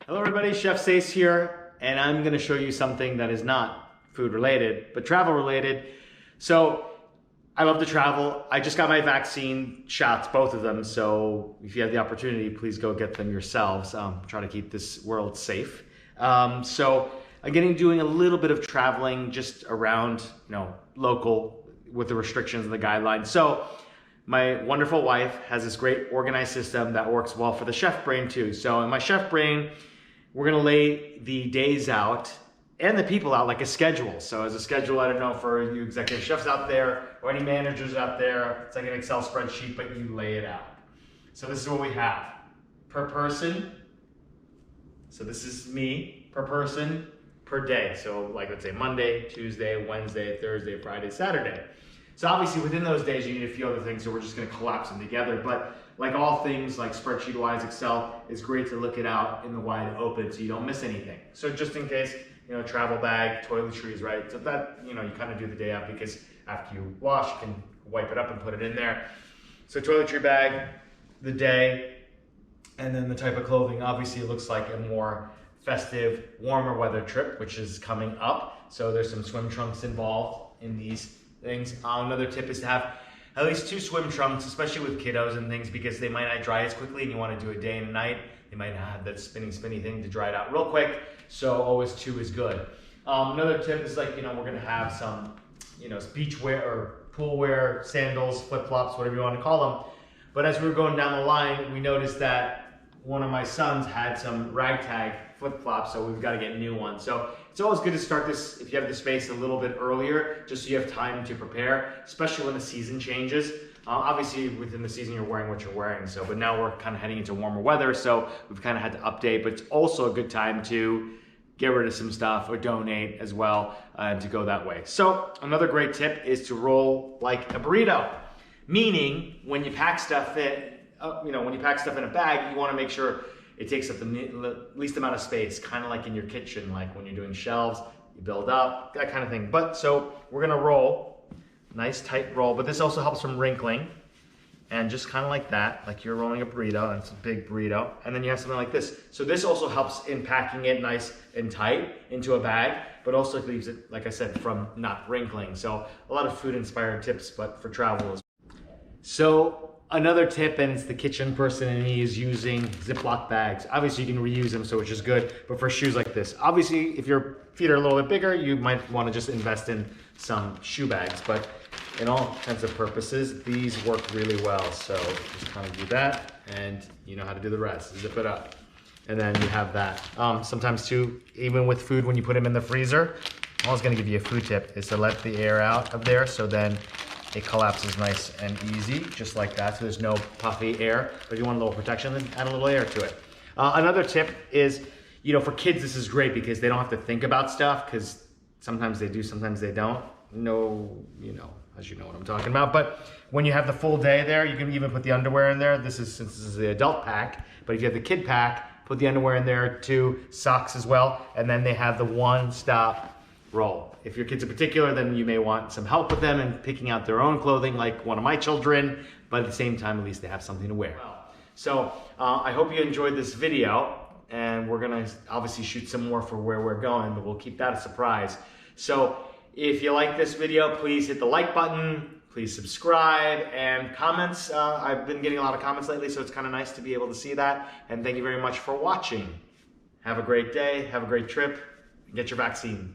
Hello everybody, Chef Sace here, and I'm gonna show you something that is not food related, but travel related. So, I love to travel. I just got my vaccine shots, both of them, so if you have the opportunity, please go get them yourselves. Try to keep this world safe. So, I'm doing a little bit of traveling just around, local with the restrictions and the guidelines. So, my wonderful wife has this great organized system that works well for the chef brain too. So in my chef brain, we're gonna lay the days out and the people out like a schedule. So as a schedule, I don't know, for you executive chefs out there or any managers out there, it's like an Excel spreadsheet, but you lay it out. So this is what we have per person. So this is me per person per day. So like let's say Monday, Tuesday, Wednesday, Thursday, Friday, Saturday. So obviously within those days you need a few other things, so we're just gonna collapse them together. But like all things, like spreadsheet-wise, Excel, it's great to look it out in the wide open so you don't miss anything. So just in case, travel bag, toiletries, right? So that, you kind of do the day out because after you wash, you can wipe it up and put it in there. So toiletry bag, the day, and then the type of clothing. Obviously it looks like a more festive, warmer weather trip, which is coming up. So there's some swim trunks involved in these things. Another tip is to have at least 2 swim trunks, especially with kiddos and things, because they might not dry as quickly and you want to do a day and a night. They might not have that spinny thing to dry it out real quick. So always 2 is good. Another tip is like, we're going to have some, beach wear or pool wear, sandals, flip-flops, whatever you want to call them. But as we were going down the line, we noticed that one of my sons had some ragtag flip-flops, so we've got to get new ones. So it's always good to start this, if you have the space, a little bit earlier, just so you have time to prepare, especially when the season changes. Obviously within the season you're wearing what you're wearing, but now we're kind of heading into warmer weather, so we've kind of had to update, but it's also a good time to get rid of some stuff or donate as well, to go that way. So another great tip is to roll like a burrito, meaning when you pack stuff in, when you pack stuff in a bag, you want to make sure it takes up the least amount of space, kind of like in your kitchen, like when you're doing shelves, you build up, that kind of thing. But so we're gonna roll, nice tight roll, but this also helps from wrinkling. And just kind of like that, like you're rolling a burrito, and it's a big burrito. And then you have something like this. So this also helps in packing it nice and tight into a bag, but also leaves it, like I said, from not wrinkling. So a lot of food inspired tips, but for travel as well. So another tip, and it's the kitchen person in me, is using Ziploc bags. Obviously you can reuse them, so which is good, but for shoes like this. Obviously, if your feet are a little bit bigger, you might want to just invest in some shoe bags, but in all intents and purposes, these work really well. So just kind of do that, and you know how to do the rest. Zip it up, and then you have that. Sometimes too, even with food, when you put them in the freezer, I was gonna give you a food tip, is to let the air out of there, so then it collapses nice and easy, just like that, so there's no puffy air. But if you want a little protection, then add a little air to it. Another tip is, for kids, this is great because they don't have to think about stuff, because sometimes they do, sometimes they don't. As you know what I'm talking about. But when you have the full day there, you can even put the underwear in there. Since this is the adult pack, but if you have the kid pack, put the underwear in there too, socks as well, and then they have the one-stop roll. If your kids in particular, then you may want some help with them in picking out their own clothing, like one of my children, but at the same time, at least they have something to wear. So I hope you enjoyed this video, and we're gonna obviously shoot some more for where we're going, but we'll keep that a surprise. So if you like this video, please hit the like button, please subscribe, and comments. I've been getting a lot of comments lately, so it's kind of nice to be able to see that, and thank you very much for watching. Have a great day, have a great trip, and get your vaccine.